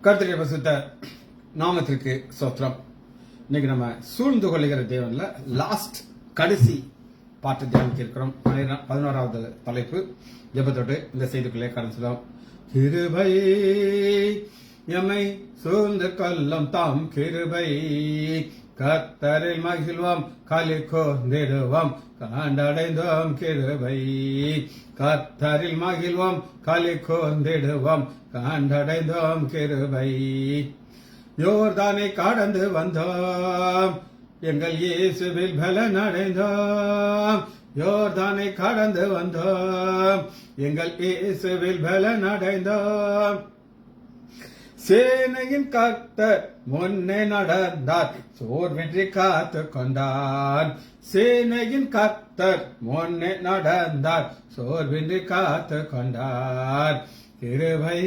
கர்த்தருடைய பரிசுத்த நாமத்திற்கு ஸ்தோத்திரம். இன்னைக்கு நம்ம சூழ்ந்து கொள்ளுகிற தேவன்ல லாஸ்ட் கடைசி பாட்டு தியானிக்க இருக்கிறோம். 11வது தலைப்பு ஜெபத்தோடு இந்த செய்திக்குள்ளே கடந்து செல்லும். கிருபை எம்மை சூழ்ந்து கொள்ளும் தாம் கிருபை, கர்த்தரில் மகிழ்வோம் களி கூர்ந்திடுவோம் கண்டடைந்தோம் கிருபை, கர்த்தரில் மகிழ்வோம் களி கூர்ந்திடுவோம் கண்டடைந்தோம் கிருபை. யோர்தானை கடந்து வந்தோம் எங்கள் இயேசுவில் பலன் அடைந்தோம், யோர்தானை கடந்து வந்தோம் எங்கள் இயேசுவில் பலன் அடைந்தோம். சேனையின் கர்த்தர் முன்னே நடந்தார், சோர்வின்றி காத்து கொண்டார். சேனையின் கர்த்தர் முன்னே நடந்தார், சோர்வின்றி காத்து கொண்டார். கிருபை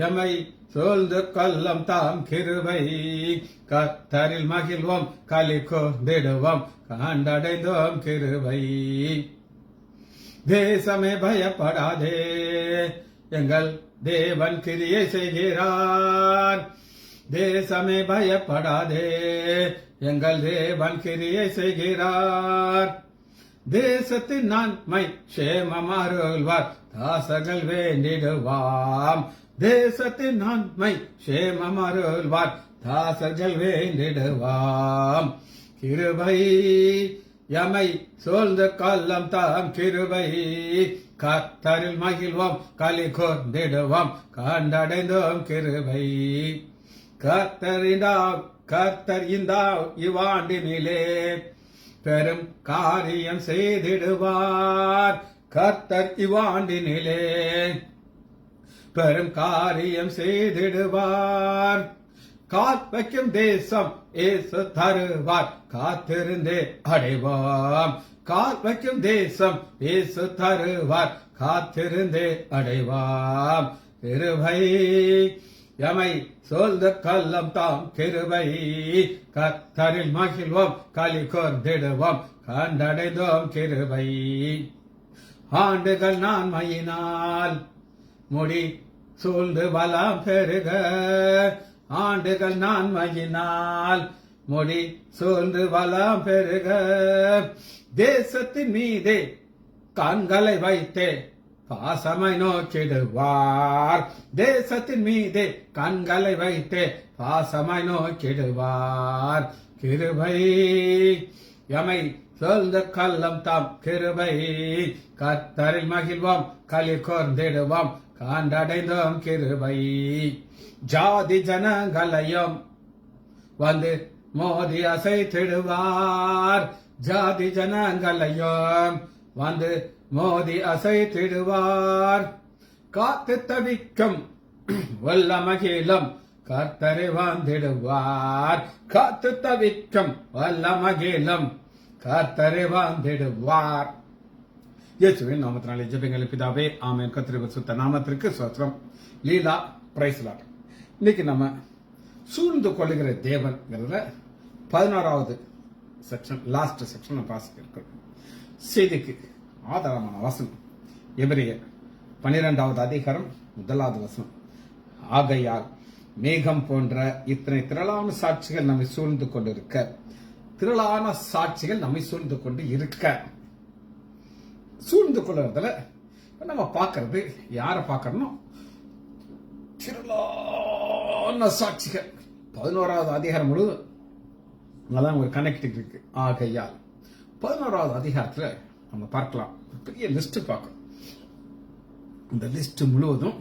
எமை சூழ்ந்து கொள்ளும் தாம் கிருபை, கர்த்தரில் மகிழ்வோம் களி கூர்ந்திடுவோம் கண்டடைந்தோம் கிருபை. தேசமே பயப்படாதே, எங்கள் தேவன் கிரியை செய்கிறார். தேசமே பயப்படாதே, எங்கள் தேவன் கிரியை செய்கிறார். தேசத்தின் நன்மை சேமம் அருள்வார், தாசர்கள் வேண்டிடுவாம். தேசத்தின் நன்மை சேமம் அருள்வார், தாசர்கள் வேண்டிடுவாம். கிருபை எமை சூழ்ந்து கொள்ளும் தாம் கிருபை, கர்த்தரில் மகிழ்வோம் களி கூர்ந்திடுவோம் கண்டடைந்தோம் கிருபை. கர்த்தர் இந்த இவ்வாண்டினிலே பெரும் காரியம் செய்திடுவார். கர்த்தர் இவ்வாண்டினிலே பெரும் காரியம் செய்திடுவார். காத்வைக்கும் தேசம் ஏசு தருவார், காத்திருந்தே அடைவாம். காத்வைக்கும் தேசம் ஏசு தருவார், காத்திருந்தே அடைவாம். கிருபை எமை சூழ்ந்து கொள்ளும் தாம் கிருபை, கர்த்தரில் மகிழ்வோம் களி கூர்ந்திடுவோம் கண்டடைந்தோம் கிருபை. ஆண்டுகள் நான்மையினால் முடி சூழ்ந்து வளம் பெருக, ஆண்டுகள் நான்மையினால் முடி சூழ்ந்து வளம் பெருக. தேசத்தின் மீதே கண்களை வைத்தே பாசமை நோக்கிடுவார். தேசத்தின் மீதே கண்களை வைத்தே பாசமை நோக்கிடுவார். கிருபை எமை சூழ்ந்து கொள்ளும் தாம் கிருபை, கர்த்தரில் மகிழ்வோம் களி கூர்ந்திடுவோம் கண்டடைந்தோம் கிருபை. ஜாதி ஜனங்களையும் வந்து மோதி அசைத்திடுவார். ஜாதி ஜனங்களையும் வந்து மோதி அசைத்திடுவார். காத்து தவிக்கும் வல்லமகிலும் கர்த்தரை வாழ்ந்திடுவார். காத்து தவிக்கும் வல்லமகிலும் கர்த்தரை வாழ்ந்திடுவார். இயேசுவின் நாமத்தினாலே ஜெபங்கள் பிதாவே, ஆமென். கர்த்தருடைய பரிசுத்த நாமத்திற்கு ஸ்தோத்திரம். லீலா பிரைஸ் லார்ட். இன்னைக்கு நம்ம சூழ்ந்து கொள்ளுகிற தேவன் 11வது செக்ஷன், லாஸ்ட் செக்ஷன் நம்ம வாசிக்க இருக்கிறோம். செய்திக்கு ஆதாரமான வசனம் எபிரேயர் 12வது அதிகாரம் 1வது வசனம். ஆகையால் மேகம் போன்ற இத்தனை திரளான சாட்சிகள் நம்மை சூழ்ந்து கொண்டிருக்க, திரளான சாட்சிகள் நம்மை சூழ்ந்து கொண்டு இருக்க. சூழ்ந்து கொள்றதுல நம்ம பார்க்கறது யாரை பார்க்கறோம்? திரளான சாட்சிகள். 11வது அதிகாரம் முழுவதும் அதான் ஒரு கனெக்டிங் இருக்கு. ஆகையால் 11வது அதிகாரத்துல நம்ம பார்க்கலாம், பெரிய லிஸ்ட் பார்க்கணும். இந்த லிஸ்ட் முழுவதும்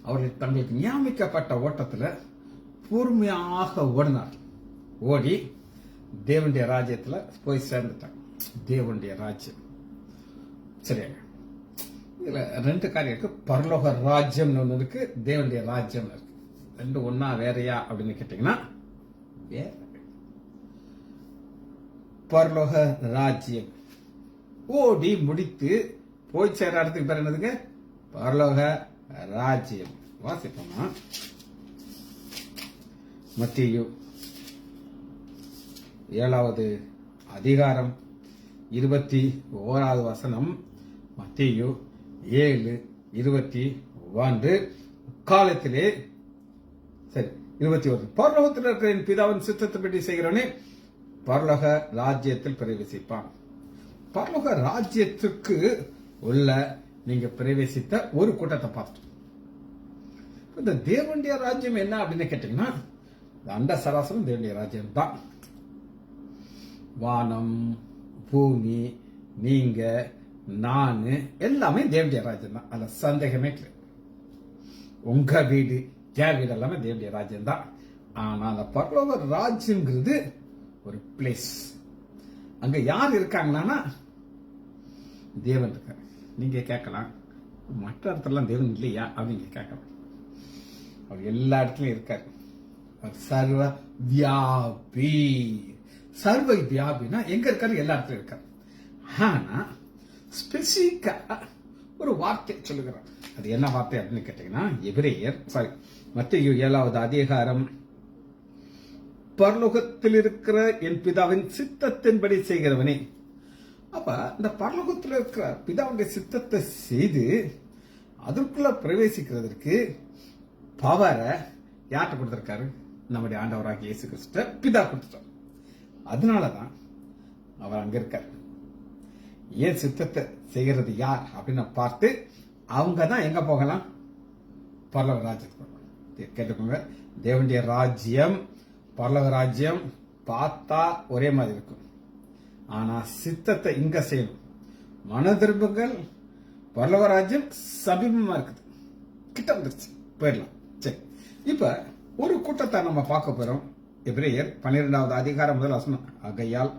அவர்கள் தங்களுக்கு நியமிக்கப்பட்ட ஓட்டத்துல பொறுமையாக ஓடினார். ஓடி தேவனுடைய ராஜ்யத்துல போய் சேர்ந்துட்டாங்க. தேவனுடைய ராஜ்யம் சரியா? இதுல 2 காரியம் இருக்கு. பரலோக ராஜ்யம் ஒண்ணு இருக்கு, தேவனுடைய ராஜ்யம் இருக்கு. 2 ஒன்னா வேறையா அப்படின்னு கேட்டீங்கன்னா வேற. பரலோக ராஜ்யம் ஓடி முடித்து போய் சேர இடத்துக்கு பேர் என்னதுங்க? பரலோக ராஜ்யம். வாசிப்போமா? மத்தேயு 7வது அதிகாரம் 21வது வசனம். மத்தேயு 7:21. காலத்திலே சரி, 21. பரலோகத்தில் இருக்கிற என் பிதாவின் சித்தத்தைப்படி செய்கிறவனே பரலோக ராஜ்யத்தில் பிரவேசிப்பான். பரலோக ராஜ்யத்துக்கு உள்ள நீங்க பிரவேசித்த ஒரு கூட்டத்தை பார்த்துட்டோம். இந்த தேவனுடைய ராஜ்யம் என்ன அப்படின்னு கேட்டீங்கன்னா, அண்ட சராசரம் தேவனுடைய ராஜ்யம் தான். வானம், பூமி, நீங்க, நானு எல்லாமே தேவனுடைய ராஜ்யம் தான். அதுல சந்தேகமே கிடையாது. உங்க வீடு, என் வீடு எல்லாமே தேவனுடைய ராஜ்யம் தான். ஆனா அந்த பரலோக ராஜ்யம்ங்கிறது ஒரு பிளேஸ். அங்க யார் இருக்காங்கன்னா தேவன் இருக்காரு. நீங்க கேட்கலாம், மற்ற இடத்துலாம் தேவன் இல்லையா அப்படின்னு கேட்கலாம். அவர் எல்லா இடத்துலயும் இருக்காரு. அவர் சர்வ வியாபி. சர்வ வியாபினா எங்க இருக்காரு? எல்லா இடத்துலயும் இருக்காரு. ஆனா ஸ்பெசிபிக்கா ஒரு வார்த்தை சொல்லுகிறார். அது என்ன வார்த்தை அப்படின்னு கேட்டீங்கன்னா, எபிரேயர் மத்தேயு 7வது அதிகாரம், பரலோகத்தில் இருக்கிற என் பிதாவின் சித்தத்தின்படி செய்கிறவனே. அப்ப இந்த பரலோகத்தில் இருக்கிற பிதாவுடைய சித்தத்தை செய்து அதற்குள்ள பிரவேசிக்கிறதுக்கு பவரை யார்கிட்ட கொடுத்திருக்காரு? நம்முடைய ஆண்டவராகிய இயேசு கிறிஸ்துவ பிதா கொடுத்துட்டார். அதனாலதான் அவர் அங்க இருக்கார். ஏன் சித்தத்தை செய்கிறது யார் அப்படின்னு பார்த்து அவங்க தான் எங்க போகலாம்? பரலோக ராஜ்யத்துக்கு போகலாம். கேட்டுக்கோங்க, தேவனுடைய ராஜ்யம், பரலோக ராஜ்யம் பார்த்தா ஒரே மாதிரி இருக்கும். ஆனா சித்தத்தை இங்க செய்யணும். மன திரும்புங்கள், பரலோக ராஜ்யம் சமீபமா இருக்குது, கிட்ட வந்துருச்சு, போயிடலாம். சரி, இப்ப ஒரு கூட்டத்தை நம்ம பார்க்க போறோம். எபிரேயர் 12வது அதிகாரம் முதல் வசனம். ஆகையால்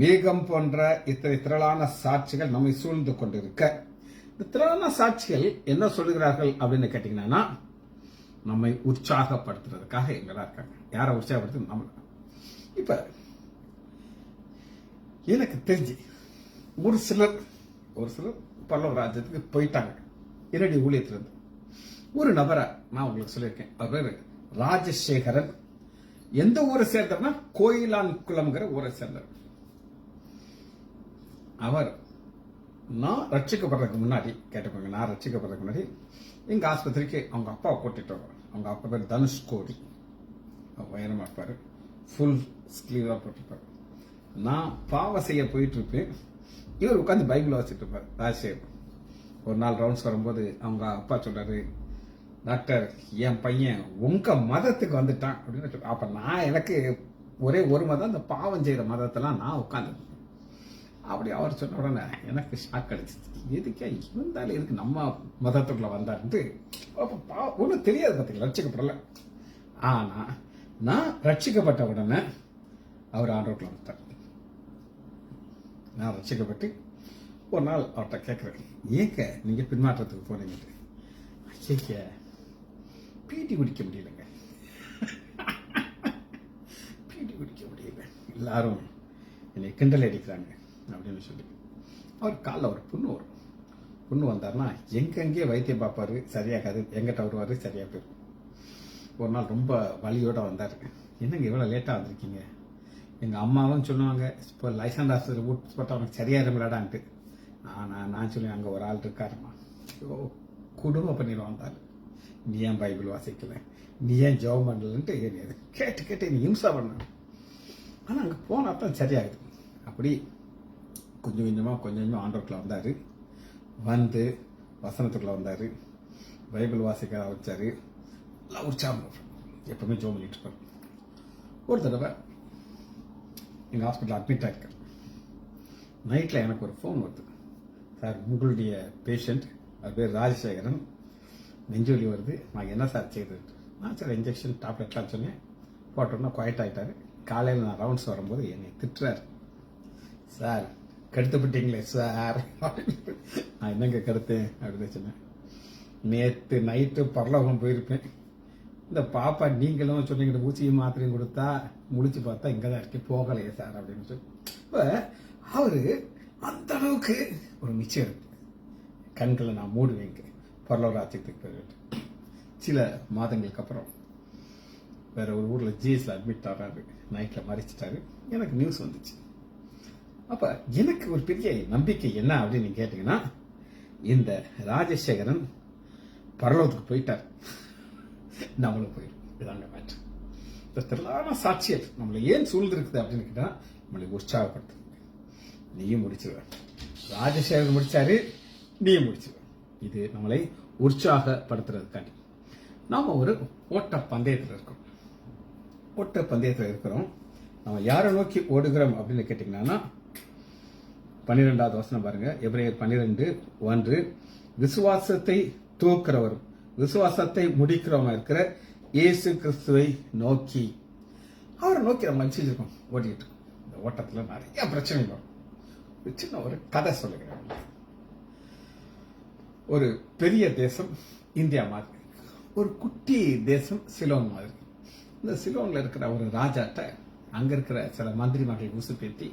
மேகம் போன்ற இத்தனை திரளான சாட்சிகள் நம்மை சூழ்ந்து கொண்டிருக்க, இந்த திரளான சாட்சிகள் என்ன சொல்லுகிறார்கள் அப்படின்னு கேட்டீங்கன்னா, நம்மை உற்சாகப்படுத்துறதுக்காக எங்களா இருக்காங்க. யாரை உற்சாகப்படுத்து? நம்ம. இப்ப எனக்கு தெரிஞ்சு ஒரு சிலர் பரலோக ராஜ்யத்துக்கு போயிட்டாங்க. என்னுடைய ஊழியத்திலிருந்து ஒரு நபரை நான் உங்களுக்கு சொல்லியிருக்கேன். அவர் பேரு ராஜசேகரன். எந்த ஊரை சேர்ந்தவர்னா கோயிலான் குளம்ங்கிற ஊரை சேர்ந்தவர். அவர் நான் ரட்சிக்கப்படுறதுக்கு முன்னாடி, கேட்டுக்கோங்க, நான் ரட்சிக்கப்படுறதுக்கு முன்னாடி எங்க ஆஸ்பத்திரிக்கு அவங்க அப்பாவை கூட்டிட்டு வருவார். அவங்க அப்பா பேர் தனுஷ்கோடி. உயரமா இருப்பாரு, ஃபுல் ஸ்லீவா போட்டிருப்பாரு. நான் பாவம் செய்ய போயிட்டு இருப்பேன், இவர் உட்காந்து பைபிள் வாசிட்டு இருப்பார். ராஜசேகர் ஒரு நாள் ரவுண்ட்ஸ் வரும்போது அவங்க அப்பா சொல்றாரு, டாக்டர், என் பையன் உங்க மதத்துக்கு வந்துட்டான் அப்படின்னு. அப்ப நான் எனக்கு ஒரே ஒரு மதம், அந்த பாவம் செய்யற மதத்தெல்லாம் நான் உட்காந்து. அப்படி அவர் சொன்ன உடனே எனக்கு ஷாக் அடிச்சிச்சு. எதுக்கே இருந்தாலும் எதுக்கு நம்ம மதத்துக்குள்ள வந்தாருன்ட்டு. ஒன்றும் தெரியாது, பார்த்தீங்களா, ரட்சிக்கப்படல. ஆனா நான் ரட்சிக்கப்பட்ட உடனே அவர் ஆண்டவருக்குள்ள வந்துட்டார். நான் ரட்சிக்கப்பட்டு ஒரு நாள் அவர்கிட்ட கேட்கிறேன், ஏங்க நீங்க பின்மாற்றத்துக்கு போனீங்க? கேட்க பீட்டி குடிக்க முடியலங்க, பீட்டி குடிக்க முடியல, எல்லாரும் என்னை கிண்டல் அடிக்கிறாங்க அப்படின்னு சொல்லி. அவர் காலில் ஒரு புண்ணு வரும். புண்ணு வந்தார்னா எங்கெங்கே வைத்தியம் பார்ப்பாரு, சரியாகாது. எங்கிட்ட வருவாரு, சரியா போயிடும். ஒரு நாள் ரொம்ப வலியோட வந்தார். என்னங்க இவ்வளவு லேட்டா வந்திருக்கீங்க? எங்க அம்மாவும் சொல்லுவாங்க, இப்போ லைசன்ஸ் ஆஃபீஸர் ஊட்டு போட்டா அவனுக்கு சரியாயிருங்களாடான்ட்டு. ஆனா நான் சொல்லுவேன், அங்க ஒரு ஆள் இருக்காருமா, குடும்பம் பண்ணிடுவான் வந்தாரு. நீ ஏன் பைபிள் வாசிக்கல, நீ ஏன் ஜெபம் பண்ணலன்ட்டு கேட்டு கேட்டு நீ இம்சா பண்ண. ஆனா அங்க போனா தான் சரியாகுது. அப்படி கொஞ்சம் கொஞ்சமா ஆண்டவருக்குள்ள வந்தாரு. வந்து வசனத்துக்குள்ள வந்தாரு, பைபிள் வாசிக்க ஆரம்பிச்சாரு. எல்லாம் உற்சாகம், எப்பவுமே ஜெபம் பண்ணிட்டு இருப்பாரு. ஒரு தடவை எங்க ஹாஸ்பிட்டல் அட்மிட் ஆயிருக்காரு. நைட்ல எனக்கு ஒரு ஃபோன் வருது, சார் உங்களுடைய பேஷண்ட், அது பேர் ராஜசேகரன், நெஞ்சொலி வருது, நான் என்ன சார் செய்யுது? நான் சார் இன்ஜெக்ஷன் டாப்லெட்லாம் சொன்னேன், போட்டோன்னா குவாய்ட் ஆகிட்டாரு. காலையில் நான் ரவுண்ட்ஸ் வரும்போது என்னை திட்டுறாரு, சார் கடுத்துப்பட்டீங்களே சார். நான் என்னங்க கருத்தேன் அப்படின்னு சொன்னேன். நேற்று நைட்டு பரலோகம் போயிருப்பேன், இந்த பாப்பா நீங்களும் சொன்னீங்க ஊசியும் மாத்திரையும் கொடுத்தா முடிச்சு பார்த்தா இங்கே தான் இருக்கு, போகலையே சார் அப்படின்னு சொல்லி. இப்போ அவரு அந்த அளவுக்கு ஒரு நிச்சயம் இருக்கு. கண்களை நான் மூடுவேங்க, பரலோக ராஜ்யத்துக்கு போயிட்டு. சில மாதங்களுக்கு அப்புறம் வேற ஒரு ஊர்ல ஜிஎஸ்ல அட்மிட் ஆகிறாரு, நைட்ல மறைச்சிட்டாரு. எனக்கு நியூஸ் வந்துச்சு. அப்ப எனக்கு ஒரு பெரிய நம்பிக்கை என்ன அப்படின்னு கேட்டீங்கன்னா, இந்த ராஜசேகரன் பரலோகத்துக்கு போயிட்டார், நம்மளும் போயிடும். இதாங்க மேட்ரு. இந்த திரளான சாட்சியல் நம்மளை ஏன் சூழ்ந்திருக்குது அப்படின்னு கேட்டா நம்மளை உற்சாகப்படுத்து. நீயும் முடிச்சிருவ, ராஜசேகர் முடிச்சாரு, நீயும் முடிச்சிருவ. இது நம்மளை உற்சாகப்படுத்துறதுக்காண்டி நாம ஒரு ஓட்ட பந்தயத்தில் இருக்கோம். ஓட்ட பந்தயத்தில் இருக்கிறோம். நம்ம யாரை நோக்கி ஓடுகிறோம் அப்படின்னு கேட்டீங்கன்னா 12வது வசனம் பாருங்க. எபிரேயர் 12:1 விசுவாசத்தை தூக்கிறவரும் விசுவாசத்தை முடிக்கிறவங்க இருக்கிற இயேசு கிறிஸ்துவை நோக்கி, அவரை நோக்கி நம்ம அனுப்பிச்சிருக்கோம், ஓடிட்டு இருக்கோம். இந்த ஓட்டத்துல நிறைய பிரச்சனை வரும். சின்ன ஒரு கதை சொல்லுகிறேன். ஒரு பெரிய தேசம் இந்தியா மாதிரி, ஒரு குட்டி தேசம் சிலோன் மாதிரி. இந்த சிலோன்ல இருக்கிற ஒரு ராஜாட்ட அங்க இருக்கிற சில மந்திரி மகளை உசுப்பேத்தி,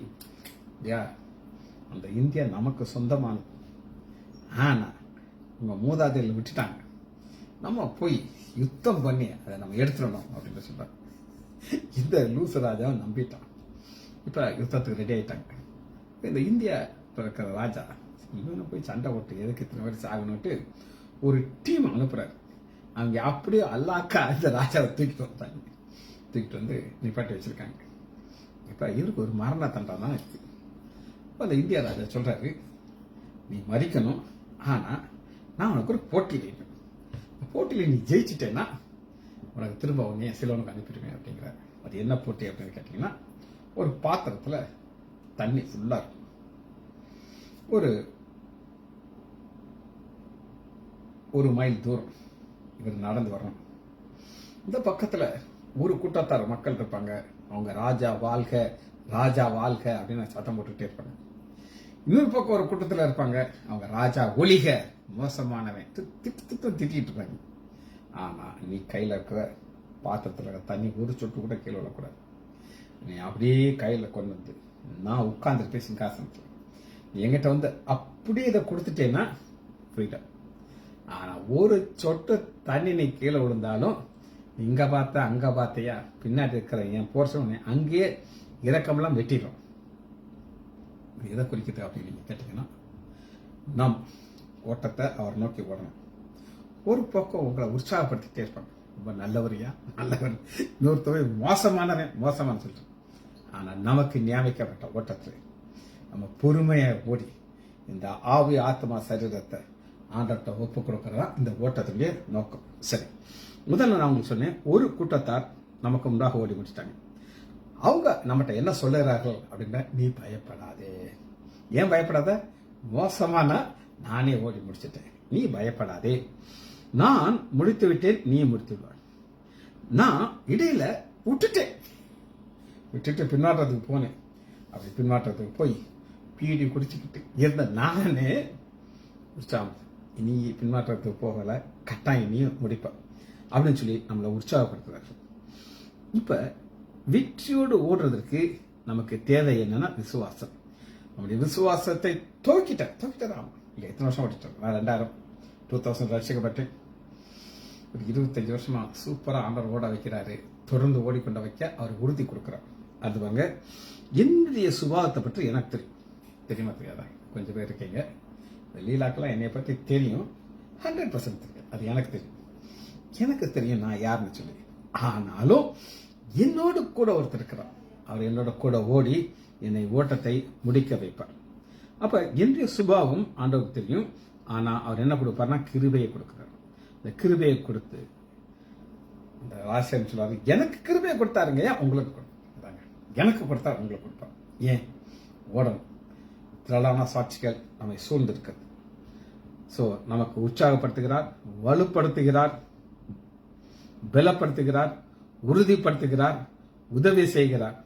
அந்த இந்தியா நமக்கு சொந்தமானது, ஆனா உங்க மூதாதையில விட்டுட்டாங்க, நம்ம போய் யுத்தம் பண்ணி அதை நம்ம எடுத்துடணும் அப்படின்னு சொல்றாங்க. இந்த லூசு ராஜாவை நம்பிட்டான். இப்ப யுத்தத்துக்கு ரெடி ஆயிட்டாங்க. இந்த இந்தியா இருக்கிற ராஜா இவனை போய் சண்டை போட்டு எதுக்கு இத்தனை பேர் சாகணும்ட்டு ஒரு டீம் அனுப்புறாரு. அவங்க அப்படியே அல்லாக்கா இந்த ராஜாவை தூக்கிட்டு வந்து நிப்பாட்டி வச்சிருக்காங்க. இப்ப இவருக்கு ஒரு மரண தண்டனை தான் இருக்கு. அந்த இந்தியா ராஜா சொல்றாரு, நீ மறிக்கணும், ஆனா நான் உனக்கு ஒரு போட்டி வைப்பேன். போட்டியில நீ ஜெயிச்சிட்டேன்னா உனக்கு திரும்ப உடனே சிலோனுக்கு அனுப்பிடுவேன் அப்படிங்கிறாரு. அது என்ன போட்டி அப்படின்னு கேட்டீங்கன்னா, ஒரு பாத்திரத்துல தண்ணி ஃபுல்லா இருக்கும். ஒரு மைல் தூரம் இவர் நடந்து வரணும். இந்த பக்கத்துல ஒரு கூட்டத்தார் மக்கள் இருப்பாங்க. அவங்க ராஜா வாழ்க ராஜா வாழ்க அப்படின்னு சத்தம் போட்டுட்டே இருப்பாங்க. இன்னொரு பக்கம் ஒரு கூட்டத்தில் இருப்பாங்க, அவங்க ராஜா ஒளிக மோசமானவன் திட்டிட்டு இருப்பாங்க. ஆனா நீ கையில இருக்கிற பாத்திரத்துல தண்ணி ஒரு சொட்டு கூட கீழே விடக்கூடாது. நீ அப்படியே கையில கொண்டு வந்து நான் உட்கார்ந்துருப்பேன் சிங்காசனத்துல, நீ எங்கிட்ட வந்து அப்படியே இதை கொடுத்துட்டேன்னா ஃப்ரீடம். ஆனா ஒரு சொட்டு தண்ணி நீ கீழே விழுந்தாலும் இங்க பார்த்த அங்க பார்த்தையா பின்னாடி இருக்கிற என் போர்ஷன் அங்கேயே இறக்கமெல்லாம் வெட்டிடும். எதை குறிக்குது அப்படின்னு நீங்க கேட்டீங்கன்னா, நம் ஓட்டத்தை அவர் நோக்கி ஓடணும். ஒரு பக்கம் உங்களை உற்சாகப்படுத்திட்டே இருப்பாங்க, ரொம்ப நல்லவரியா நல்லவர், இன்னொருத்தவை மோசமானு சொல்றேன். ஆனா நமக்கு நியமிக்கப்பட்ட ஓட்டத்தில் நம்ம பொறுமையா ஓடி இந்த ஆவி ஆத்மா சரீரத்தை ஆண்டர்கிட்ட ஒப்பு கொடுக்கறதா இந்த ஓட்டத்துடைய நோக்கம். சரி, முதல்ல நான் உங்களுக்கு சொன்னேன், ஒரு கூட்டத்தார் நமக்கு முன்னாக ஓடி முடிச்சிட்டாங்க. அவங்க நம்மகிட்ட என்ன சொல்லுகிறார்கள் அப்படின்னா, நீ பயப்படாதே. ஏன் பயப்படாத? மோசமான நானே ஓடி முடிச்சிட்டேன், நீ பயப்படாதே. நான் முடித்து விட்டேன், நீ முடித்து விடுவாய். நான் இடையில விட்டுட்டு பின்மாற்றத்துக்கு போனேன். அப்படி பின்மாற்றத்துக்கு போய் பீடி குடிச்சுக்கிட்டு இருந்த நானே உற்சாகம், நீ பின்மாற்றத்துக்கு போகல, கட்டாயம் நீ முடிப்ப அப்படின்னு சொல்லி நம்மளை உற்சாகப்படுத்துறாரு. இப்ப வெற்றியோடு ஓடுறதுக்கு நமக்கு தேவை என்னன்னா விசுவாசம். நம்முடைய விசுவாசத்தை துவக்கிட்டாராம். இல்லை, எத்தனை வருஷம் ஓடிட்டோம். நான் 2000 ரசிக்கப்பட்டேன். ஒரு 25 வருஷமா சூப்பரா ஆண்டவர் ஓட வைக்கிறாரு. தொடர்ந்து ஓடிக்கொண்ட வைக்க அவர் உறுதி கொடுக்கிறார். அது வாங்க, என்னுடைய சுபாவத்தை பற்றி எனக்கு தெரியுமா தெரியாதா? கொஞ்சம் பேர் இருக்கீங்க. இந்த லீலாக்கெல்லாம் என்னை பற்றி தெரியும், 100% தெரியும். அது எனக்கு தெரியும் நான் யாருன்னு சொல்லி. ஆனாலும் என்னோடு கூட ஒருத்தர் இருக்கிறார். அவர் என்னோட கூட ஓடி என்னை ஓட்டத்தை முடிக்க வைப்பார். அப்ப என்னுடைய சுபாவம் ஆண்டவருக்கு தெரியும். ஆனா அவர் என்ன கொடுப்பார்னா கிருபையை கொடுக்கிறார். இந்த கிருபையை கொடுத்து இந்த ராசியம் சொல்லுவாரு, எனக்கு கிருபையை கொடுத்தாருங்க, உங்களுக்கு கொடுத்தாங்க, எனக்கு கொடுத்தாரு, உங்களுக்கு கொடுப்பார். ஏன் ஓடணும்? திரளான சாட்சிகள் நம்மை சூழ்ந்திருக்கிறது. சோ நமக்கு உற்சாகப்படுத்துகிறார், வலுப்படுத்துகிறார், பலப்படுத்துகிறார், உறுதிப்படுத்துகிறார், உதவி செய்கிறார்.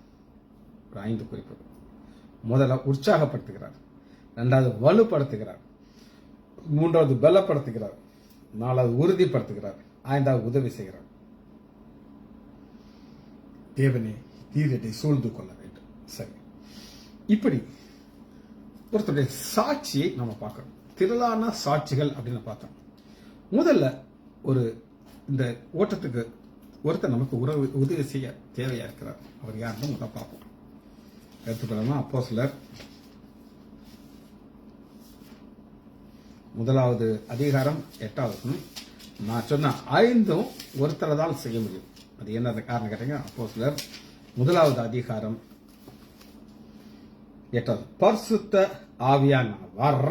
ஒரு 5 குறிப்பு. முதல்ல உற்சாகப்படுத்துகிறார், 2வது வலுப்படுத்துகிறார், 3வது பலப்படுத்துகிறார், 4வது உறுதிப்படுத்துகிறார், 5வது உதவி செய்கிறார். தேவனே தீரத்தை சூழ்ந்து கொள்ள வேண்டும். சரி, இப்படி ஒருத்தருடைய சாட்சியை நம்ம பார்க்கணும். திரளான சாட்சிகள் அப்படின்னு பார்த்தோம். முதல்ல இந்த ஓட்டத்துக்கு ஒருத்தர் நமக்கு உதவி செய்ய தேவையா இருக்கிறார். அவர் யாருன்னு முதல்ல பார்ப்போம். எடுத்துக்கொள்ளலாம். அப்போஸ்தலர் 1 அதிகாரம் 8வது. நான் சொன்ன 5 ஒருத்தரை தான் செய்ய முடியும். அது என்ன காரணம் கேட்டீங்க, அப்போஸ்தலர் 1 அதிகாரம் 8. பரிசுத்த ஆவியானவர்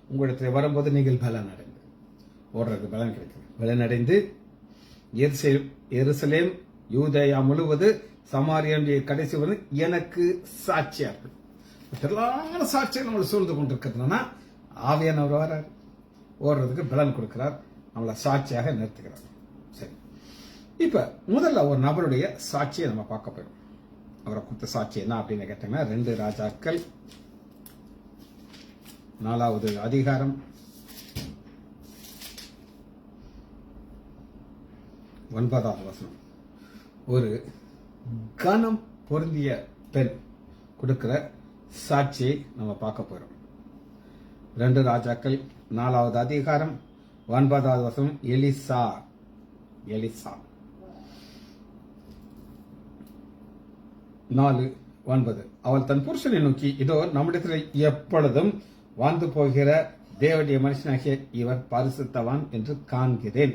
உங்களிடத்தில் வரும்போது நீங்கள் பலன் அடைந்து, ஓடுறதுக்கு பலன் கிடைக்கும், பலன் அடைந்து எருசலேம் யூதேயா முழுவது சமாரியா கடைசி வந்து எனக்கு சாட்சியார்கள். திரளான சாட்சியை நம்மளை சூழ்ந்து கொண்டிருக்கிறதுனா ஆவியானவர் வரார், ஓடுறதுக்கு பலன் கொடுக்கிறார், நம்மளை சாட்சியாக நிறுத்துகிறார். சரி, இப்ப முதல்ல ஒரு நபருடைய சாட்சியை நம்ம பார்க்க போறோம். அவரை கொடுத்த சாட்சி என்ன அப்படின்னு கேட்டீங்கன்னா 2 ராஜாக்கள் 4 அதிகாரம் 9 வசனம். ஒரு கனம் பொருந்திய பெண் கொடுக்கிற சாட்சியை நம்ம பார்க்க போறோம். 2 ராஜாக்கள் 4 அதிகாரம் 9 வசனம். எலிசா 4:9. அவள் தன் புருஷனை நோக்கி, இதோ நம்மிடத்தில் எப்பொழுதும் வாழ்ந்து போகிற தேவனுடைய மனுஷனாகிய இவர் பரிசுத்தவான் என்று காண்கிறேன்.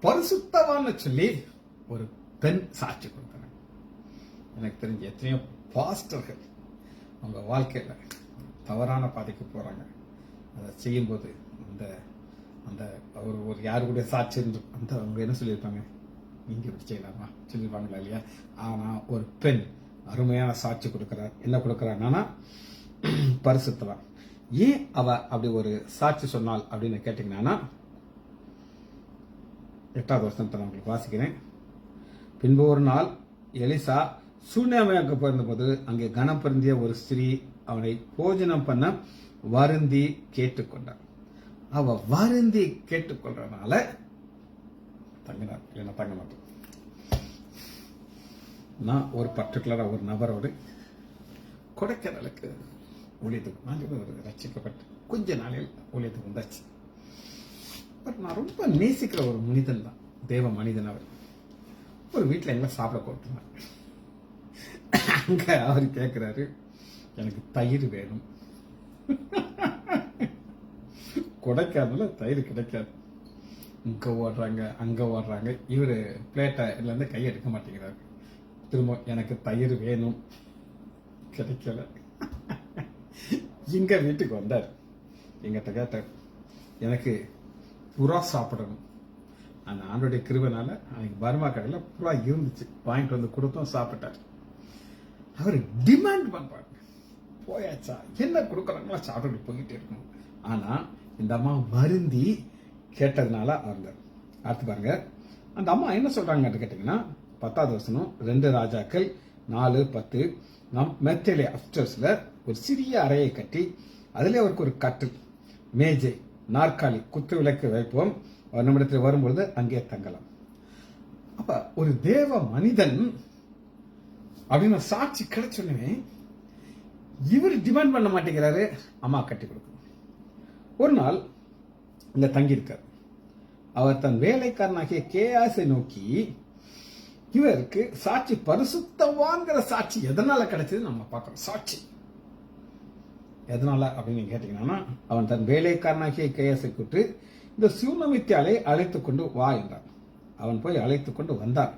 பரிசுத்தவான்னு சொல்லி ஒரு பெண் சாட்சி கொடுத்தாங்க. எனக்கு தெரிஞ்ச எத்தனையோ பாஸ்டர்கள் அவங்க வாழ்க்கையில தவறான பாதைக்கு போறாங்க. அதை செய்யும்போது அந்த அந்த அவர் ஒரு யாரு கூட சாட்சி அந்த அவங்க என்ன சொல்லியிருப்பாங்க, நீங்க இப்படி செய்யலாமா சொல்லிருப்பாங்களா இல்லையா? ஆனா ஒரு பெண் அருமையான சாட்சி கொடுக்கிறார். என்ன கொடுக்கிறான்னா பரிசுத்தவான். ஏன் அவ அப்படி ஒரு சாட்சி சொன்னாள் அப்படின்னு கேட்டீங்கன்னா 8வது வருஷத்தை நான் உங்களுக்கு வாசிக்கிறேன். பின்பு ஒரு நாள் எலிசா சூனேமியாவுக்கு போயிருந்தபோது அங்கே கனம் பொருந்திய ஒரு ஸ்திரீ அவனை போஜனம் பண்ண வருந்தி கேட்டுக்கொண்டார். அவ வருந்தி கேட்டுக்கொள்றதுனால தங்கினார், இல்லைன்னா தங்க மாட்டோம். நான் ஒரு பர்டிகுலரா ஒரு நபரோடு கொடைக்கானலுக்கு ஊழியத்துக்கு நான் ரசிக்கப்பட்டு கொஞ்ச நாளில் ஊழியத்துக்கு வந்தாச்சு. பட் நான் ரொம்ப நேசிக்கிற ஒரு மனிதன் தான், தேவ மனிதன். அவர் ஒரு வீட்டில் எங்களை சாப்பிட கொடுத்தாங்க. அங்க அவர் கேட்கிறாரு, எனக்கு தயிர் வேணும். கொடைக்கானல தயிர் கிடைக்காது. இங்க ஓடுறாங்க அங்க ஓடுறாங்க. இவரு பிளேட்டை இருந்து கை எடுக்க மாட்டேங்கிறாரு. திரும்ப எனக்கு தயிர் வேணும், கிடைக்கல. எங்க வீட்டுக்கு வந்தார், எங்கிட்ட கேட்டார், எனக்கு புறா சாப்பிடணும். அந்த ஆண்டோடைய கிருபைனால அன்னைக்கு பர்மா கடையில் புறா இருந்துச்சு, வாங்கிட்டு வந்து கொடுத்தோம், சாப்பிட்டார். அவர் டிமாண்ட் பண்றாங்க, போயாச்சா என்ன கொடுக்குறாங்களோ சாப்பிட்டு போய்கிட்டே இருக்கணும். ஆனா இந்த அம்மா வருந்தி கேட்டதுனால அவர் அடுத்து பாருங்க. அந்த அம்மா என்ன சொல்றாங்க கேட்டீங்கன்னா 10வது வசனம் 2 ராஜாக்கள் 4:10. நம் மெத்தேலே அப்டர்ஸ்ல ஒரு சிறிய அறையை கட்டி அதிலே அவருக்கு ஒரு கட்டில், மேஜை, நாற்காலி, குத்து விளக்கு வைப்போம். அவர் நம்மிடத்தில் வரும்பொழுது அங்கே தங்கலாம். அப்ப ஒரு தேவ மனிதன் அப்படின்னு சாட்சி கிடைச்சோன்னே இவர் டிமாண்ட் பண்ண மாட்டேங்கிறாரு, அம்மா கட்டி கொடுக்கணும். ஒரு நாள் இங்க தங்கியிருக்கார். அவர் தன் வேலைக்காரனாகிய கேயாசை நோக்கி, இவருக்கு சாட்சி பரிசுத்தவான்கிற சாட்சி எதனால கிடைச்சது நம்ம பார்க்கணும். சாட்சி எதனால அப்படின்னு கேட்டீங்கன்னா, அவன் தன் வேலைக்காரனாகிய கேயாசை கூட்டு இந்த சூனமித்தியாலை அழைத்துக் கொண்டு வா என்றார். அவன் போய் அழைத்துக் கொண்டு வந்தார்.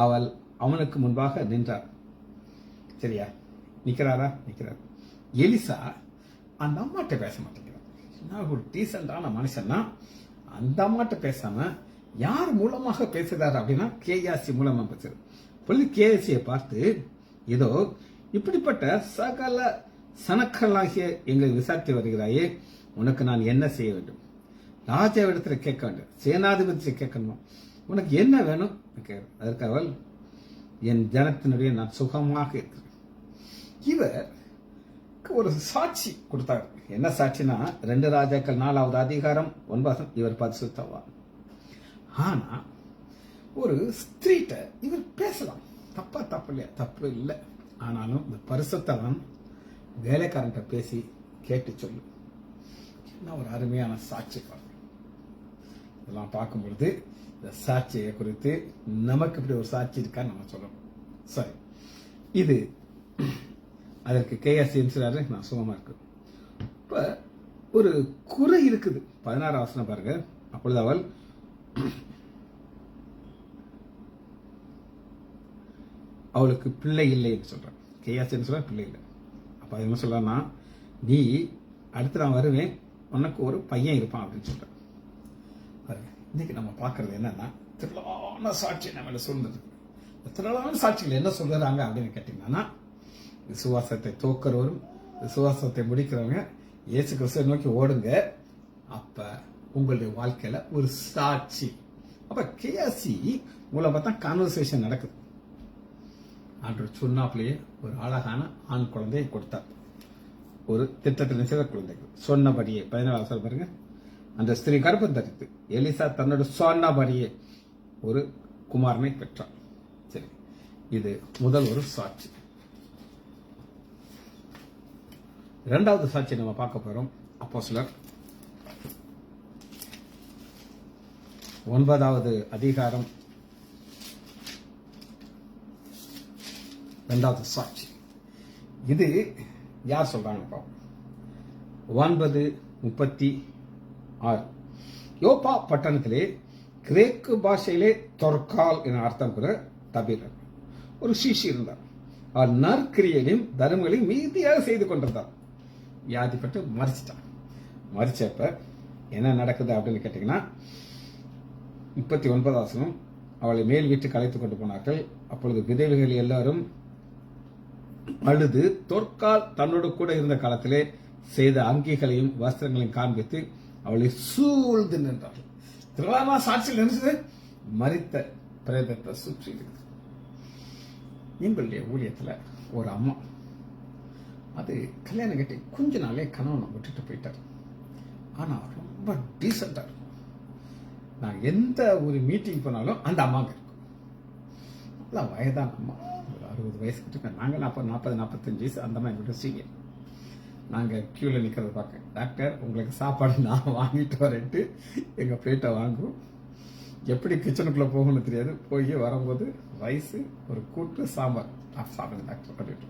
அவள் அவனுக்கு முன்பாக நின்றார். சரியா, நிக்கிறாரா? நிக்கிறார். எலிசா அந்த அம்மாட்ட பேச மாட்டேங்கிறார். ஒரு டீசென்டான மனுஷன்னா அந்த அம்மாட்ட பேசாம யார் மூலமாக பேசுறாரு அப்படின்னா கேயாசி மூலமா பேசுறாரு. சொல்லி கேயாசியை பார்த்து, இதோ இப்படிப்பட்ட சகல சனக்களாகிய எங்களை விசாரித்து வருகிறாயே, உனக்கு நான் என்ன செய்ய வேண்டும்? ராஜாவிடத்துல கேட்க வேண்டும், சேனாதிபதியை கேட்கணும், உனக்கு என்ன வேணும்? அதற்கு அவள், என் ஜனத்தினுடைய நான் சுகமாக இருக்கிறேன். இவர் ஒரு சாட்சி கொடுத்தார். என்ன சாட்சினா 2 ராஜாக்கள் 4வது அதிகாரம் 9. இவர் பரிசுத்தவான். ஆனா ஒரு ஸ்திரீட்ட இவர் பேசலாம், தப்பு இல்லையா? தப்பு இல்லை. ஆனாலும் இந்த பரிசுத்தவான் வேலைக்காரன்ட்ட பேசி கேட்டு சொல்லு. என்ன ஒரு அருமையான சாட்சி பாருங்க. இதெல்லாம் பார்க்கும் பொழுது இந்த சாட்சியை குறித்து நமக்கு இப்படி ஒரு சாட்சி இருக்கான்னு நம்ம சொல்லணும். சரி, இது அதற்கு கேஎஸ் சொல்றாரு, நான் சுகமா இருக்கு. இப்ப ஒரு குறை இருக்குது. 16 வசனம் பாருங்க. அப்பொழுது அவள், அவளுக்கு பிள்ளை இல்லைன்னு சொல்றான். கேயாசின்னு சொல்ற பிள்ளை இல்லை. அப்ப அது என்ன சொல்றான்னா, நீ அடுத்து நான் வருவேன், உனக்கு ஒரு பையன் இருப்பான் அப்படின்னு சொல்றேன். இன்னைக்கு நம்ம பார்க்கறது என்னன்னா, திரளான சாட்சி நம்ம சொல்றது. திரளான சாட்சிகள் என்ன சொல்றாங்க அப்படின்னு கேட்டீங்கன்னா, விசுவாசத்தை தோக்கிறவரும் விசுவாசத்தை முடிக்கிறவங்க இயேசு கிறிஸ்துவை நோக்கி ஓடுங்க, அப்ப உங்களுடைய வாழ்க்கையில ஒரு சாட்சி. அப்ப கேசி மூலமா தான் கான்வர்சேஷன் நடக்குது. ஆண்டவர் சொன்னாப்லயே ஒரு அழகான ஆண் குழந்தையை கொடுத்தார். ஒரு திட்டத்தில் நிச்சய குழந்தைகள் சொன்னபடியே 14 பாருங்க, அந்த ஸ்திரீ கர்ப்பம் தரித்து எலிசா தன்னோட சொன்னபடியே ஒரு குமாரனை பெற்றார். சரி, இது முதல் ஒரு சாட்சி. இரண்டாவது சாட்சி நம்ம பார்க்க போறோம். அப்போஸ்தலர் 9வது அதிகாரம் 2வது சாட்சி. இது யார் சொல்றாங்க? 9:36. யோப்பா பட்டணத்திலே கிரேக்கு பாஷையிலே தொர்கால் என அர்த்தம் கூட தபீரர் ஒரு சிஷி இருந்தார். அவர் நற்கிரியையும் தர்மங்களையும் மீதியாக செய்து கொண்டிருந்தார். வியாதிப்பட்டு மறிச்சிட்டான். மறிச்சப்ப என்ன நடக்குது அப்படின்னு கேட்டீங்கன்னா, 39 அவளை மேல் வீட்டுக்கு அழைத்துக் கொண்டு போனார்கள். அப்பொழுது விதவைகள் எல்லாரும் அழுது தொற்கால் தன்னோடு கூட இருந்த காலத்திலே செய்த அங்கிகளையும் வஸ்திரங்களையும் காண்பித்து அவளை சூழ்ந்து நின்றார்கள். திரளான சாட்சியில் நினைச்சது மரித்த பிரேதத்தை சுற்றி இருக்குது. எங்களுடைய ஊழியத்துல ஒரு அம்மா, அது கல்யாணம் கட்டி கொஞ்ச நாளே கணவனை விட்டுட்டு போயிட்டார். ஆனா ரொம்ப டீசெண்டா இருக்கும். நான் எந்த ஒரு மீட்டிங் போனாலும் அந்த அம்மாங்க இருக்கும். நல்லா வயதான அம்மா, ஒரு 60 வயசுக்கு இருக்கேன். நாங்கள் 40-45 வயசு. அந்த அம்மா எங்கிட்ட சீனியர். நாங்கள் கியூல நிற்கிறத பார்க்க, டாக்டர் உங்களுக்கு சாப்பாடு நான் வாங்கிட்டு வரேன்ட்டு எங்கள் பிளேட்டை வாங்குவோம். எப்படி கிச்சனுக்குள்ளே போகணும்னு தெரியாது. போய் வரும்போது ரைஸு ஒரு கூட்டு சாம்பார் சாப்பிடுங்க டாக்டர் அப்படின்ட்டு.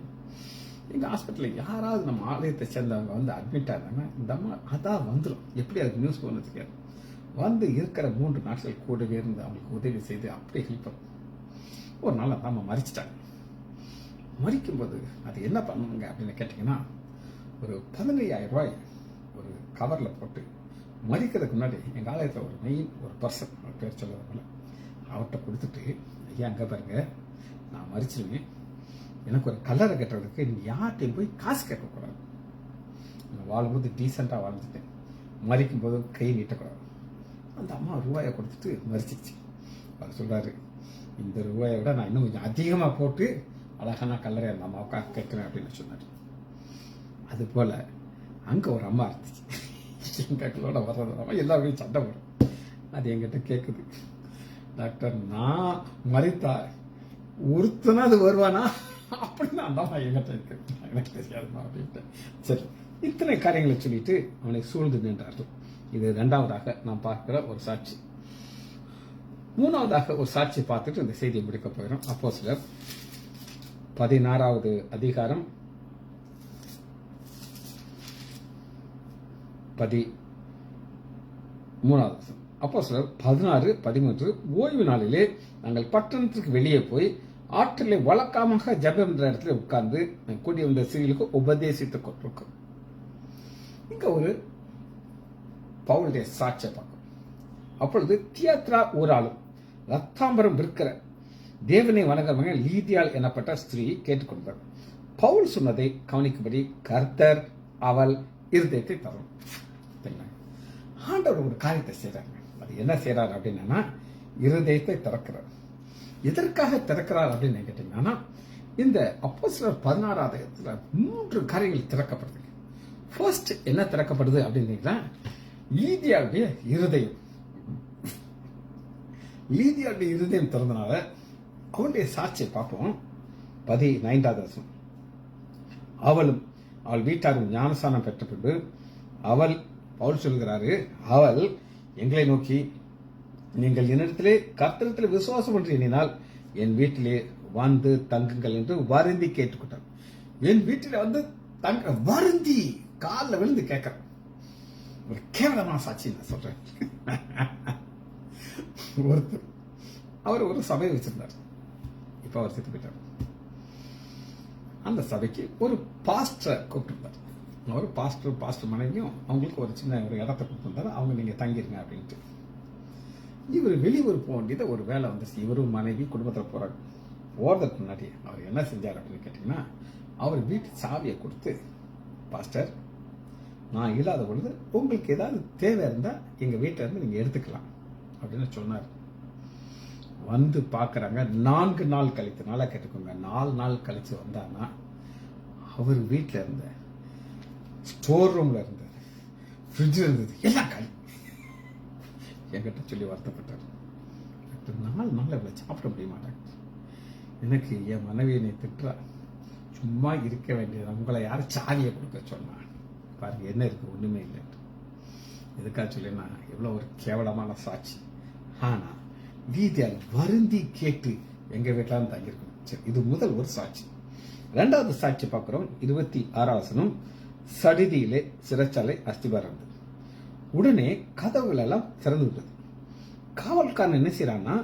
எங்கள் ஹாஸ்பிட்டலில் யாராவது நம்ம ஆலயத்தை சேர்ந்தவங்க வந்து அட்மிட் ஆகிறாங்கன்னா இந்த அம்மா அதான் வந்துடும். எப்படி அதுக்கு நியூஸ் போகணும்னு தெரியாது. வந்து இருக்கிற 3 நாட்கள் கூடவே இருந்து அவங்களுக்கு உதவி செய்து அப்படியே ஹெல்ப் பண்ணும். ஒரு நாள் அந்த அம்மா மறிச்சிட்டாங்க. மறிக்கும்போது அது என்ன பண்ணுவாங்க அப்படின்னு கேட்டிங்கன்னா, ஒரு 15,000 ரூபாய் ஒரு கவரில் போட்டு மறிக்கிறதுக்கு முன்னாடி எங்கள் ஆலயத்தில் ஒரு மெயின் ஒரு பர்சன், பேர் சொல்லுறதுனால அவர்கிட்ட கொடுத்துட்டு, ஐயா அங்கே பாருங்க, நான் மறிச்சிருவேன், எனக்கு ஒரு கல்லறை கட்டுறதுக்கு நீங்கள் யார்கிட்டையும் போய் காசு கேட்கக்கூடாது. நான் வாழும்போது டீசெண்டாக வாழ்ந்துட்டேன், மறிக்கும் போது கை நீட்டக்கூடாது. அந்த அம்மா ரூபாயை கொடுத்துட்டு மறிச்சிச்சு. அவர் சொல்றாரு, இந்த ரூபாயை விட நான் இன்னும் கொஞ்சம் அதிகமாக போட்டு அழகான கல்லறை அந்த அம்மாவுக்காக கேட்கிறேன் அப்படின்னு சொன்னார். அது போல அங்கே ஒரு அம்மா இருந்துச்சு. எங்களோட வர்றது எல்லாருமே சண்டை வரும். அது எங்கிட்ட கேட்குது, டாக்டர் நான் மறித்தா ஒருத்தனா அது வருவானா அப்படின்னு அந்த அம்மா எங்கிட்ட இருக்கு. எனக்கு தெரியாதுமா அப்படின்ட்டு. சரி, இத்தனை காரியங்களை சொல்லிட்டு அவனை சூழ்ந்து நின்றார்கள். இது 2வதாக நாம் பார்க்கிற ஒரு சாட்சி. 3வதாக ஒரு சாட்சி பார்த்துட்டு இந்த செய்தியை முடிக்க போயிடும். அப்போஸ்தலர் 16வது அதிகாரம் 13வது. அப்போஸ்தலர் 16:13. ஓய்வு நாளிலே நாங்கள் பட்டணத்திற்கு வெளியே போய் ஆற்றிலே வழக்கமாக ஜெபம் என்ற இடத்துல உட்கார்ந்து கூடி வந்த ஸ்திரீகளுக்கு உபதேசித்துக் கொண்டிருக்கோம். இங்க ஒரு பவுலுடைய சாட்சியை பார்க்கும். அப்பொழுது தியத்ரா ஊராளும் ரத்தாம்பரம் விற்கிற தேவனை வணங்குறவங்க லீதியாள் எனப்பட்ட ஸ்திரீ கேட்டுக்கொண்டார். பவுல் சொன்னதை கவனிக்கும்படி கர்த்தர் அவள் இருதயத்தை தரும். ஆண்டவர் ஒரு காரியத்தை செய்யறாங்க. அது என்ன செய்யறாரு அப்படின்னா, இருதயத்தை திறக்கிறார். எதற்காக திறக்கிறார் அப்படின்னு கேட்டீங்கன்னா, இந்த அப்போஸ்தலர் 16வது 3 காரியங்கள் திறக்கப்படுது. ஃபர்ஸ்ட் என்ன திறக்கப்படுது அப்படின்னா, லீதியாவுடைய இருதயம். லீதியாவுடைய இருதயம் திறந்தனால அவளுடைய சாட்சியை பார்ப்போம். 19வது. அவளும் அவள் வீட்டாரும் ஞானஸ்நானம் பெற்ற பின்பு அவள், பவுல் சொல்கிறாரு, அவள் எங்களை நோக்கி, நீங்கள் என்னிடத்திலே கர்த்தரிடத்திலே விசுவாசம் என்று எண்ணினால் என் வீட்டிலே வந்து தங்குங்கள் என்று வருந்தி கேட்டுக்கொண்டார். என் வீட்டில வந்து தங்க வருந்தி காலில் விழுந்து கேட்கிறேன். ஒரு கேவலமான சாட்சி நான் சொல்றேன். ஒருத்தர் அவர் ஒரு சபையை வச்சிருந்தார். இப்ப அவர் செத்து போயிட்டார். அந்த சபைக்கு ஒரு பாஸ்டரை கூப்பிட்டுருந்தார். ஒரு பாஸ்டர் மனைவியும் அவங்களுக்கு ஒரு சின்ன ஒரு இடத்த கொடுத்துருந்தாரு. அவங்க நீங்க தங்கிருங்க அப்படின்ட்டு. இவர் வெளியூர் போக வேண்டியது ஒரு வேலை வந்துச்சு. இவரும் மனைவி குடும்பத்தில் போறாரு. போறதுக்கு முன்னாடி அவர் என்ன செஞ்சார் அப்படின்னு கேட்டீங்கன்னா, அவர் வீட்டு சாவியை கொடுத்து, பாஸ்டர் நான் இல்லாத பொழுது உங்களுக்கு ஏதாவது தேவை இருந்தா எங்க வீட்டில இருந்து நீங்க எடுத்துக்கலாம் அப்படின்னு சொன்னார். வந்து பாக்குறாங்க 4 நாள் கழித்து, நல்லா கேட்டுக்கோங்க, 4 நாள் கழிச்சு வந்தான்னா அவர் வீட்டில் இருந்த ஸ்டோர் ரூம்ல இருந்தது, ஃப்ரிட்ஜ் இருந்தது, எல்லாம் காலி. என்கிட்ட சொல்லி வருத்தப்பட்டார். 4 நாள் இவ்வளவு சாப்பிட முடிய மாட்டாங்க. எனக்கு என் மனைவி என்னை திட்டுறா, சும்மா இருக்க வேண்டியது, உங்களை யாரும் சாவியை கொடுக்க சொன்னா, பாருங்க என்ன இருக்கு, ஒண்ணுமே இல்லை. எதுக்காக சொல்லினா எவ்வளவு ஒரு கேவலமான சாட்சி. ஆனா வீதியால் வருந்தி கேட்டு எங்க வீட்டில தங்கியிருக்கணும். சரி, இது முதல் ஒரு சாட்சி. 2வது சாட்சி பார்க்கிறோம். 26 வசனம். சடிதியிலே சிறைச்சாலை அஸ்திபாரம் இருந்தது. உடனே கதவுகள் எல்லாம் திறந்து விட்டது. காவல்காரன் என்ன செய்யறான்னா,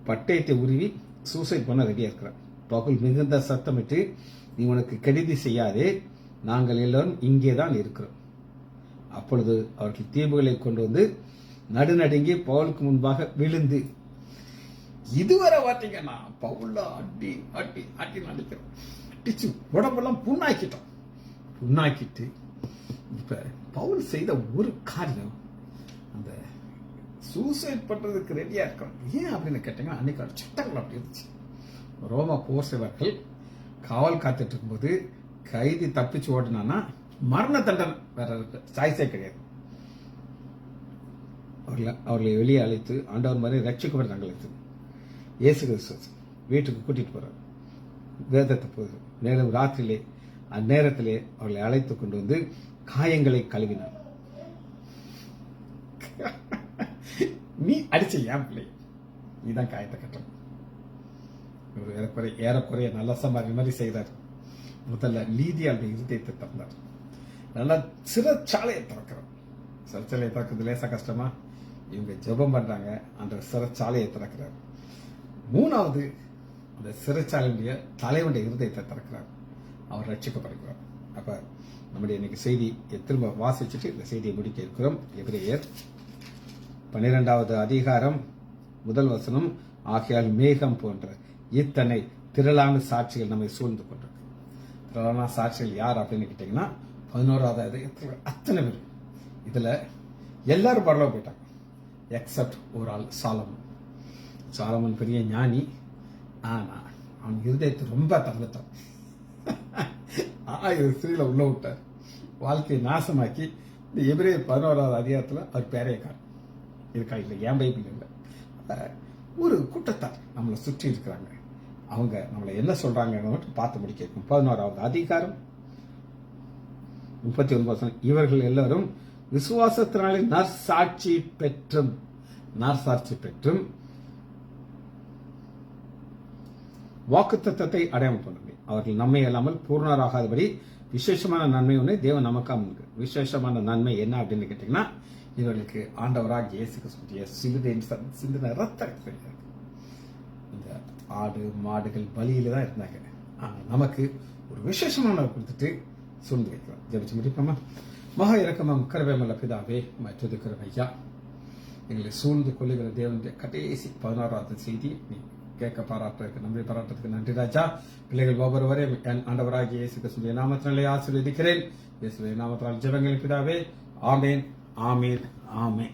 பட்டயத்தை உருவி சூசைட் பண்ண ரெடியா இருக்கிறான். பவுல் மிகுந்த சத்தமிட்டு, நீ உனக்கு கெடுதி செய்யாதே, நாங்கள் எல்லாரும் இங்கேதான் இருக்கிறோம். அப்பொழுது அவர்கள் தீபுகளை கொண்டு வந்து நடுநடுங்கி பவுலுக்கு முன்பாக விழுந்து, இதுவரை பார்த்தீங்கன்னா பவுல அட்டி அட்டி அட்டி நடிக்கிறோம், அடிச்சு உடம்பெல்லாம் புண்ணாக்கிட்டு இப்ப பவுல் செய்த ஒரு காரியம், அந்த சூசைட் பண்றதுக்கு ரெடியா இருக்கோம். ஏன் அப்படின்னு கேட்டீங்கன்னா, அன்னைக்கு சட்டங்கள் அப்படி இருந்துச்சு. ரோமா போர் சேவர்கள் காவல் காத்துட்டு இருக்கும்போது கைதி தப்பிச்சு ஓடினானா மரண தண்டனை, வேற சாய்ஸே கிடையாது. அவர்களை வெளியே அழைத்து ஆண்டவர் மாதிரி ரட்சிக்கப்பட்ட அழைத்து இயேசு கிறிஸ்து வீட்டுக்கு கூட்டிட்டு போறார். வேதத்தை போகுது. மேலும் ராத்திரியிலே அந்நேரத்திலே அவர்களை அழைத்து கொண்டு வந்து காயங்களை கழுவினார். நீ அடிச்ச ஏன் பிள்ளை, நீதான் காயத்தை கட்டணும். ஏறக்குறைய நல்ல சம்பாதி மாதிரி செய்தார். முதல்ல லீதியாளுடைய இருதயத்தை திறந்தார். நல்லா சிறைச்சாலையை திறக்கிறார். சிறைச்சாலையை திறக்கிறது லேசா கஷ்டமா? இவங்க ஜெபம் பண்றாங்க, அந்த சிறைச்சாலையை திறக்கிறார். 3வது அந்த சிறைச்சாலையுடைய தலைவனுடைய இருதயத்தை திறக்கிறார். அவர் ரட்சிக்கப்படுகிறார். அப்ப நம்முடைய இன்னைக்கு செய்தி திரும்ப வாசிச்சுட்டு இந்த செய்தியை முடிக்க இருக்கிறோம். எபிரேயர் 12வது அதிகாரம் 1 வசனம். ஆகையால் மேகம் போன்ற இத்தனை திரளான சாட்சிகள் நம்மை சூழ்ந்து கொண்டிருக்கு. திரளான சாட்சிகள் யார் அப்படின்னு கேட்டீங்கன்னா, 11வது அதிகாரத்துல அத்தனை பேர். இதுல எல்லாரும் பரலோகம் போயிட்டாங்க, எக்ஸப்ட் ஒரு ஆள், சாலமன் பெரிய ஞானி. ஆனா அவன் இருதயத்தை ரொம்ப தந்துட்டான். 1000 ஸ்திரீல உள்ள விட்டார். வாழ்க்கையை நாசமாக்கி இந்த எபிரேயர் 11வது அதிகாரத்துல அவர் பேரைய இருக்கா இல்லை, ஏன் பைபிள் இல்லை. ஒரு கூட்டத்தார் நம்மளை சுற்றி இருக்கிறாங்க. அவங்க நம்மளை என்ன சொல்றாங்க மட்டும் பார்த்து முடிக்க இருக்கும். 11வது அதிகாரம் 39. இவர்கள் எல்லாரும் விசுவாசத்தினாலே நற்சாட்சி பெற்றும் வாக்குத்தத்தத்தை அடையாளம் பண்ண அவர்கள் நம்மை இல்லாமல் பூர்ணராகாதபடி விசேஷமான நன்மை ஒன்று தேவன் நமக்காக இருக்கு. விசேஷமான நன்மை என்ன அப்படின்னு கேட்டீங்கன்னா, இவர்களுக்கு ஆண்டவராக இயேசு கிறிஸ்துவின் சிலுவையின் சிந்தின ரத்தம் கிடையாது. இந்த ஆடு மாடுகள் பலியில தான் இருந்தாங்க. நமக்கு ஒரு விசேஷமான கொடுத்துட்டு சூழ்ந்து வைக்கிறோம். ஜெபிச்சு முடிப்போமா? மகா இரக்கமும் கருவேமல்ல பிதாவே, மற்றது ஐயா, எங்களை சூழ்ந்து கொள்ளுகிற தேவனுடைய கடைசி 16வது செய்தி நீ கேட்க பாராட்டுறதுக்கு நன்றி. பாராட்டுறதுக்கு நன்றி ராஜா. பிள்ளைகள் ஒவ்வொருவரையும் ஆண்டவராகிய இயேசு கிறிஸ்துவின் நாமத்தினாலே ஆசீர்வதிக்கிறேன். இயேசுவின் நாமத்தினால் ஜெபங்கள் பிதாவே. ஆமேன், ஆமேன், ஆமேன்.